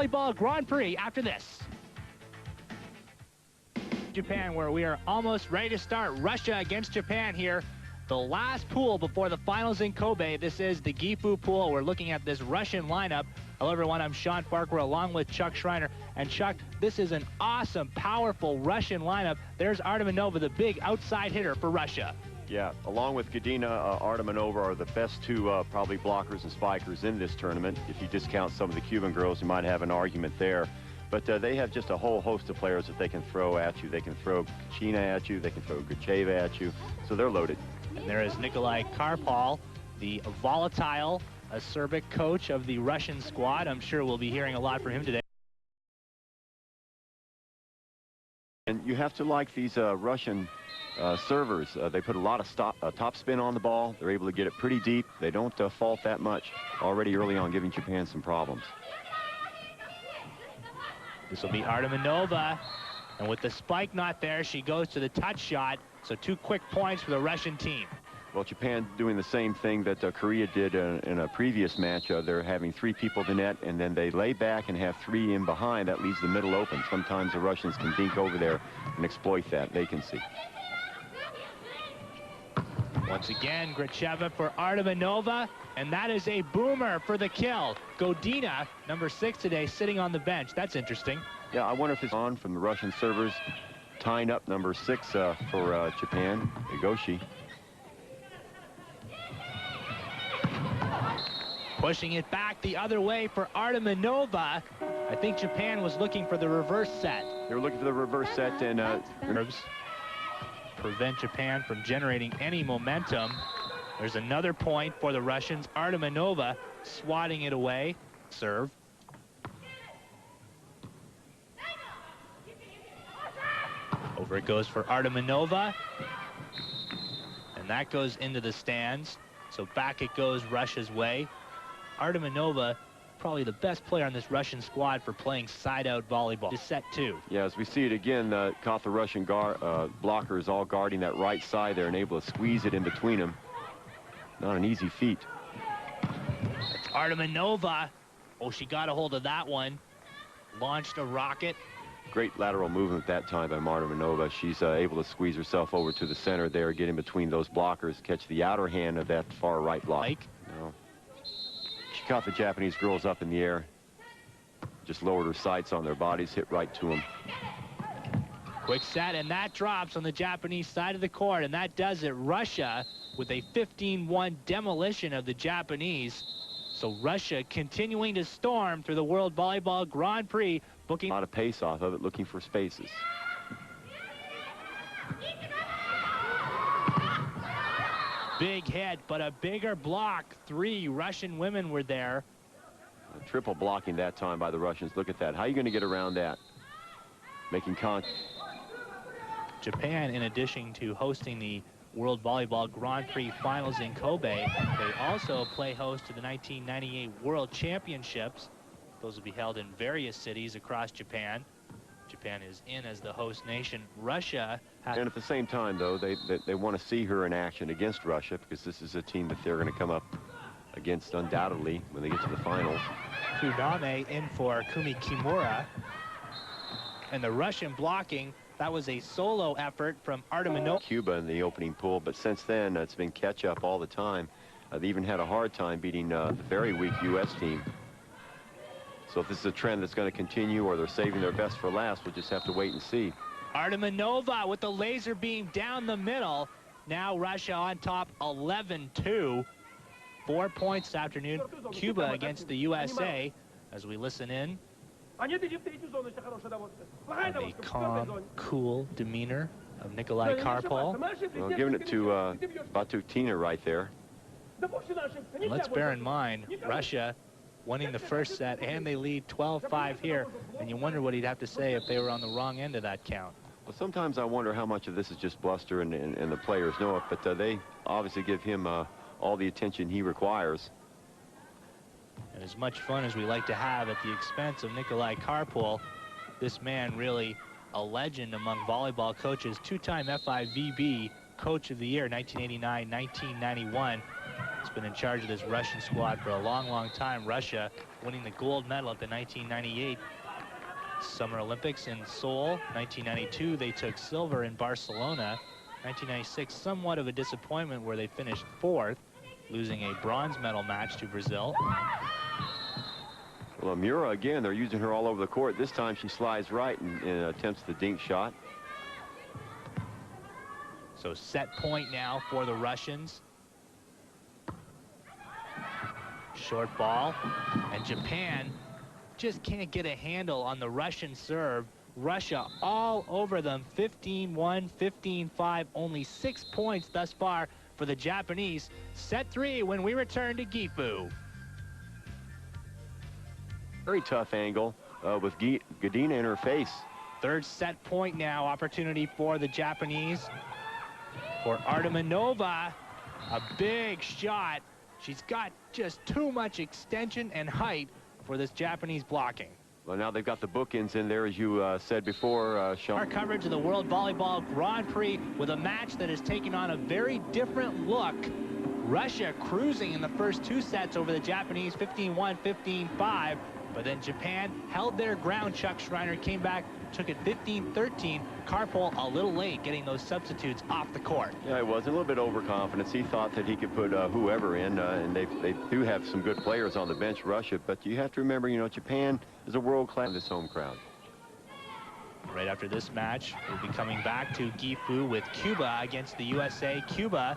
Volleyball Grand Prix after this. Japan, where we are almost ready to start. Russia against Japan here. The last pool before the finals in Kobe. This is the Gifu pool. We're looking at this Russian lineup. Hello, everyone. I'm Sean Farquhar along with Chuck Schreiner. And Chuck, this is an awesome, powerful Russian lineup. There's ARTAMONOVA, the big outside hitter for Russia. Yeah, along with Gadina, ARTAMONOVA are the best two probably blockers and spikers in this tournament. If you discount some of the Cuban girls, you might have an argument there. But they have just a whole host of players that they can throw at you. They can throw Kachina at you. They can throw Gacheva at you. So they're loaded. And there is Nikolai Karpal, the volatile Serbic coach of the Russian squad. I'm sure we'll be hearing a lot from him today. And you have to like these Russian servers. They put a lot of top spin on the ball. They're able to get it pretty deep. They don't fault that much already early on, giving Japan some problems. This will be ARTAMONOVA, and with the spike not there, she goes to the touch shot. So 2 quick points for the Russian team. Well, Japan doing the same thing that Korea did in a previous match. They're having 3 people at the net, and then they lay back and have 3 in behind. That leaves the middle open. Sometimes the Russians can dink over there and exploit that vacancy. Once again, Gacheva for ARTAMONOVA, and that is a boomer for the kill. Godina, number 6 today, sitting on the bench. That's interesting. Yeah, I wonder if it's on from the Russian servers. Tying up number 6 for Japan, Igoshi. Pushing it back the other way for ARTAMONOVA. I think Japan was looking for the reverse set. They were looking for the reverse set, and prevent Japan from generating any momentum. There's another point for the Russians. ARTAMONOVA swatting it away. Serve. Over it goes for ARTAMONOVA. And that goes into the stands. So back it goes Russia's way. ARTAMONOVA, probably the best player on this Russian squad for playing side-out volleyball. Just set 2. Yeah, as we see it again, caught the Russian blockers all guarding that right side there and able to squeeze it in between them. Not an easy feat. It's ARTAMONOVA. Oh, she got a hold of that one. Launched a rocket. Great lateral movement that time by ARTAMONOVA. She's able to squeeze herself over to the center there, get in between those blockers, catch the outer hand of that far right block. No. She caught the Japanese girls up in the air, just lowered her sights on their bodies, hit right to them. Quick set, and that drops on the Japanese side of the court, and that does it. Russia with a 15-1 demolition of the Japanese. So Russia continuing to storm through the World Volleyball Grand Prix, booking a lot of pace off of it, looking for spaces. Big hit, but a bigger block. 3 Russian women were there. Triple blocking that time by the Russians. Look at that. How are you going to get around that? Making contact. Japan, in addition to hosting the World Volleyball Grand Prix Finals in Kobe, they also play host to the 1998 World Championships. Those will be held in various cities across Japan. Japan is in as the host nation. Russia has... And at the same time, though, they want to see her in action against Russia, because this is a team that they're going to come up against undoubtedly when they get to the finals. Funame in for Kumi Kimura. And the Russian blocking, that was a solo effort from ARTAMONOVA. Cuba in the opening pool, but since then it's been catch up all the time. They even had a hard time beating the very weak U.S. team. So if this is a trend that's going to continue, or they're saving their best for last, we'll just have to wait and see. ARTAMONOVA with the laser beam down the middle. Now Russia on top 11-2. 4 points this afternoon. Cuba against the USA as we listen in. The calm, cool demeanor of Nikolai Karpal. Well, giving it to Batutina right there. And let's bear in mind, Russia winning the first set, and they lead 12-5 here. And you wonder what he'd have to say if they were on the wrong end of that count. Well, sometimes I wonder how much of this is just bluster, and the players know it, but they obviously give him all the attention he requires. And as much fun as we like to have at the expense of Nikolai Karpal, this man really a legend among volleyball coaches, 2-time FIVB Coach of the Year, 1989, 1991. He's been in charge of this Russian squad for a long, long time. Russia winning the gold medal at the 1998 Summer Olympics in Seoul. 1992, they took silver in Barcelona. 1996, somewhat of a disappointment where they finished 4th, losing a bronze medal match to Brazil. Well, Mura, again, they're using her all over the court. This time she slides right and attempts the dink shot. So set point now for the Russians. Short ball, and Japan just can't get a handle on the Russian serve. Russia all over them, 15-1, 15-5, only 6 points thus far for the Japanese. Set 3 when we return to Gifu. Very tough angle with Godina in her face. Third set point now, opportunity for the Japanese. For ARTAMONOVA, a big shot. She's got just too much extension and height for this Japanese blocking. Well, now they've got the bookends in there, as you said before, Sean. Our coverage of the World Volleyball Grand Prix with a match that has taken on a very different look. Russia cruising in the first 2 sets over the Japanese, 15-1, 15-5. But then Japan held their ground. Chuck Schreiner came back, took it 15-13. Karpol a little late getting those substitutes off the court. Yeah, he was a little bit overconfident. He thought that he could put whoever in, and they do have some good players on the bench, Russia. But you have to remember, you know, Japan is a world-class this home crowd. Right after this match, we'll be coming back to Gifu with Cuba against the USA. Cuba,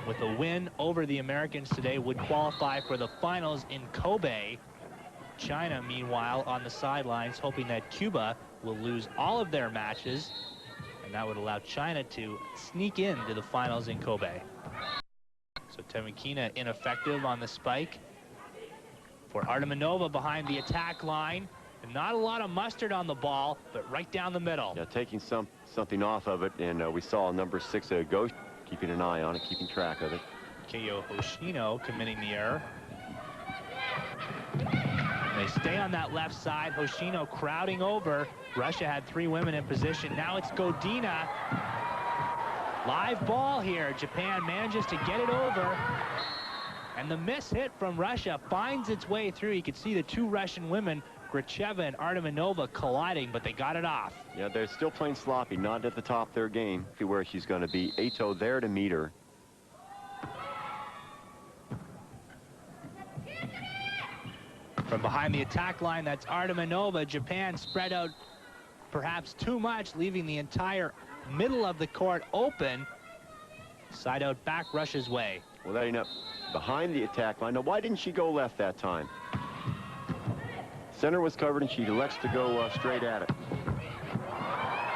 with a win over the Americans today, would qualify for the finals in Kobe. China, meanwhile, on the sidelines, hoping that Cuba will lose all of their matches, and that would allow China to sneak into the finals in Kobe. So Temikina ineffective on the spike. For ARTAMONOVA behind the attack line. And not a lot of mustard on the ball, but right down the middle. Yeah, taking something off of it, and we saw number 6 Go keeping an eye on it, keeping track of it. Keio Hoshino committing the error. They stay on that left side. Hoshino crowding over. Russia had 3 women in position. Now it's Godina. Live ball here. Japan manages to get it over. And the miss hit from Russia finds its way through. You can see the 2 Russian women, Gracheva and ARTAMONOVA, colliding, but they got it off. Yeah, they're still playing sloppy, not at the top of their game. See where she's going to be. Ito there to meet her. From behind the attack line, that's ARTAMONOVA. Japan spread out perhaps too much, leaving the entire middle of the court open. Side out back Russia's way. Well, that ain't up behind the attack line. Now, why didn't she go left that time? Center was covered, and she elects to go straight at it.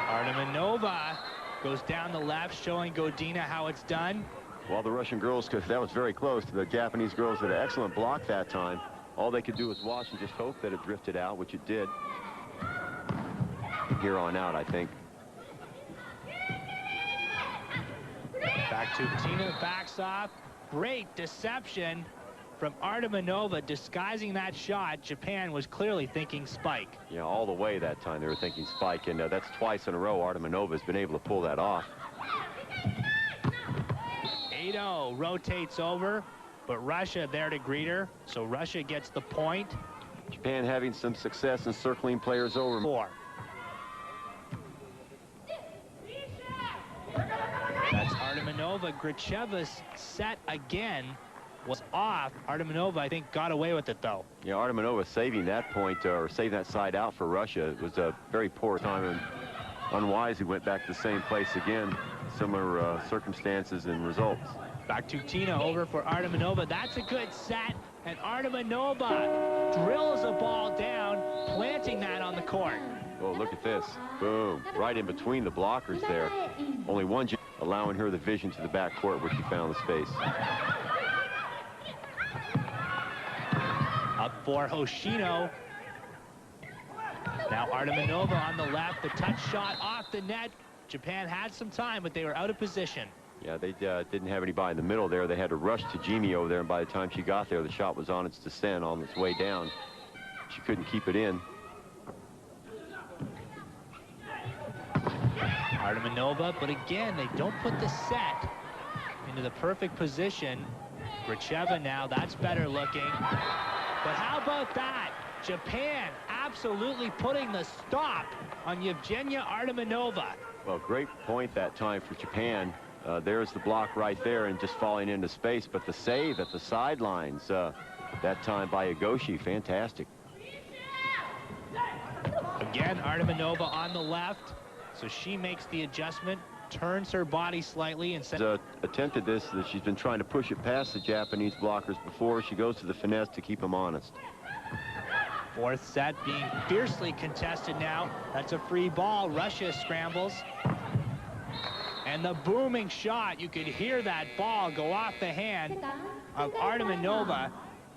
ARTAMONOVA goes down the left, showing Godina how it's done. Well, the Russian girls, because that was very close. The Japanese girls did an excellent block that time. All they could do was watch and just hope that it drifted out, which it did. From here on out, I think. Back to Tina, backs off. Great deception from ARTAMONOVA, disguising that shot. Japan was clearly thinking spike. Yeah, all the way that time they were thinking spike, and that's twice in a row ARTAMONOVA has been able to pull that off. 8-0 rotates over, but Russia there to greet her, so Russia gets the point. Japan having some success in circling players over. 4. That's ARTAMONOVA. Gracheva's set again was off. ARTAMONOVA, I think, got away with it, though. Yeah, ARTAMONOVA saving that point, or saving that side out for Russia. It was a very poor time, and unwise. He went back to the same place again. Similar circumstances and results. Back to Tina, over for ARTAMONOVA. That's a good set, and ARTAMONOVA drills a ball down, planting that on the court. Oh, look at this. Boom. Right in between the blockers there. Only one allowing her the vision to the back court where she found the space. Up for Hoshino. Now ARTAMONOVA on the left. The touch shot off the net. Japan had some time, but they were out of position. Yeah, they didn't have anybody in the middle there. They had to rush to Jimmy over there, and by the time she got there, the shot was on its descent, on its way down. She couldn't keep it in. ARTAMONOVA, but again, they don't put the set into the perfect position. Gracheva now, that's better looking. But how about that? Japan absolutely putting the stop on Evgenya ARTAMONOVA. Well, great point that time for Japan. There's the block right there and just falling into space. But the save at the sidelines that time by Agoshi, fantastic. Again, ARTAMONOVA on the left. So she makes the adjustment, turns her body slightly and attempted this. She's been trying to push it past the Japanese blockers before. She goes to the finesse to keep them honest. Fourth set being fiercely contested now. That's a free ball. Russia scrambles. And the booming shot, you could hear that ball go off the hand of ARTAMONOVA.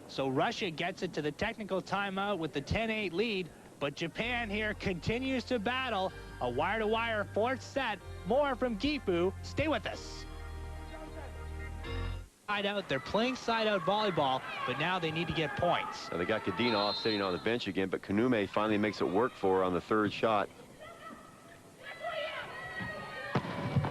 So Russia gets it to the technical timeout with the 10-8 lead. But Japan here continues to battle. A wire-to-wire fourth set. More from Gifu. Stay with us. Side out. They're playing side-out volleyball, but now they need to get points. Now they got Kadinov sitting on the bench again, but Kanume finally makes it work for her on the third shot.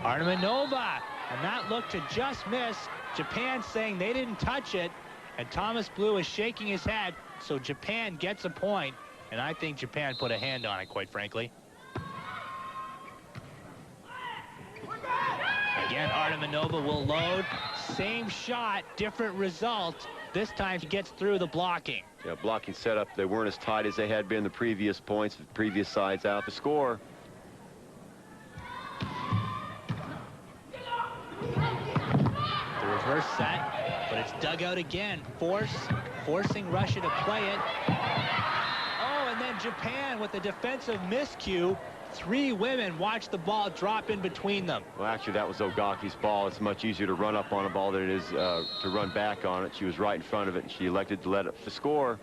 ARTAMONOVA, and that looked to just miss. Japan saying they didn't touch it, and Thomas Blue is shaking his head, so Japan gets a point, and I think Japan put a hand on it, quite frankly. Again, ARTAMONOVA will load. Same shot, different result. This time she gets through the blocking. Yeah, blocking setup. They weren't as tight as they had been the previous points, the previous sides out. The score. The reverse set, but it's dug out again. Forcing Russia to play it. Oh, and then Japan with the defensive miscue. Three women watch the ball drop in between them. Well, actually, that was Ogaki's ball. It's much easier to run up on a ball than it is to run back on it. She was right in front of it, and she elected to let it score.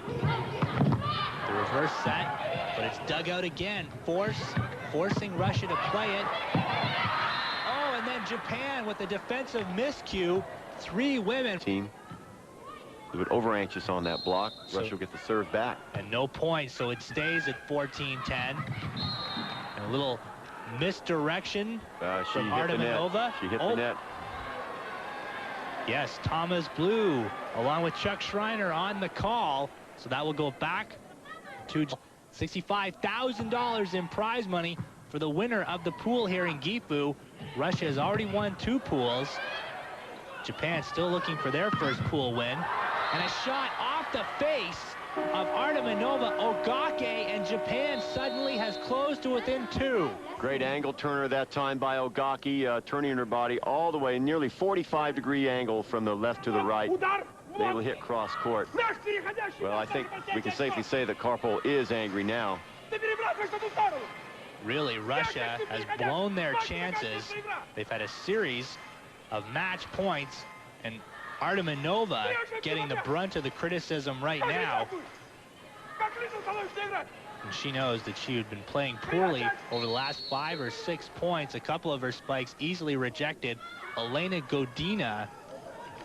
The reverse set, but it's dug out again. Forcing Russia to play it. Oh, and then Japan with the defensive miscue. Three women. Team. They would over anxious on that block. Russia will get the serve back. And no points, so it stays at 14-10. And a little misdirection from ARTAMONOVA. She hit the net. Yes, Thomas Blue, along with Chuck Schreiner on the call. So that will go back to $65,000 in prize money for the winner of the pool here in Gifu. Russia has already won 2 pools. Japan still looking for their first pool win. And a shot off the face of ARTAMONOVA. Ogake, and Japan suddenly has closed to within 2. Great angle turner that time by Ogaki, turning her body all the way, nearly 45-degree angle from the left to the right. Able to hit cross court. Well, I think we can safely say that Karpol is angry now. Really, Russia has blown their chances. They've had a series of match points, and ARTAMONOVA getting the brunt of the criticism right now. And she knows that she had been playing poorly over the last 5 or 6 points. A couple of her spikes easily rejected. Elena Godina,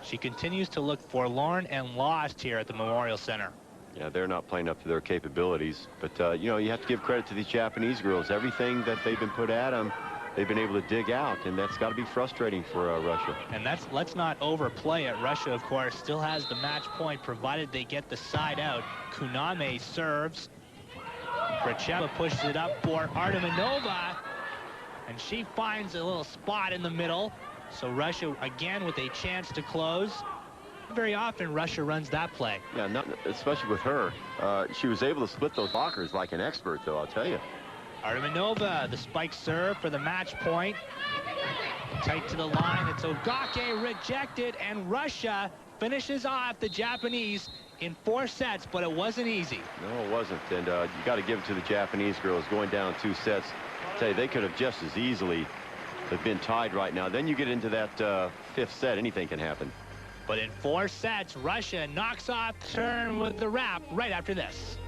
she continues to look forlorn and lost here at the Memorial Center. Yeah, they're not playing up to their capabilities. But, you know, you have to give credit to these Japanese girls. Everything that they've been put at them, they've been able to dig out, and that's got to be frustrating for Russia. And let's not overplay it. Russia, of course, still has the match point, provided they get the side out. Kuname serves. Gracheva pushes it up for ARTAMONOVA, and she finds a little spot in the middle. So Russia, again, with a chance to close. Very often, Russia runs that play. Yeah, not especially with her. She was able to split those blockers like an expert, though, I'll tell you. ARTAMONOVA, the spike serve for the match point. Tight to the line. It's Ogake rejected, and Russia finishes off the Japanese in 4 sets, but it wasn't easy. No, it wasn't. And you got to give it to the Japanese girls going down 2 sets. I'll tell you, they could have just as easily have been tied right now. Then you get into that 5th set, anything can happen. But in 4 sets, Russia knocks off turn with the wrap right after this.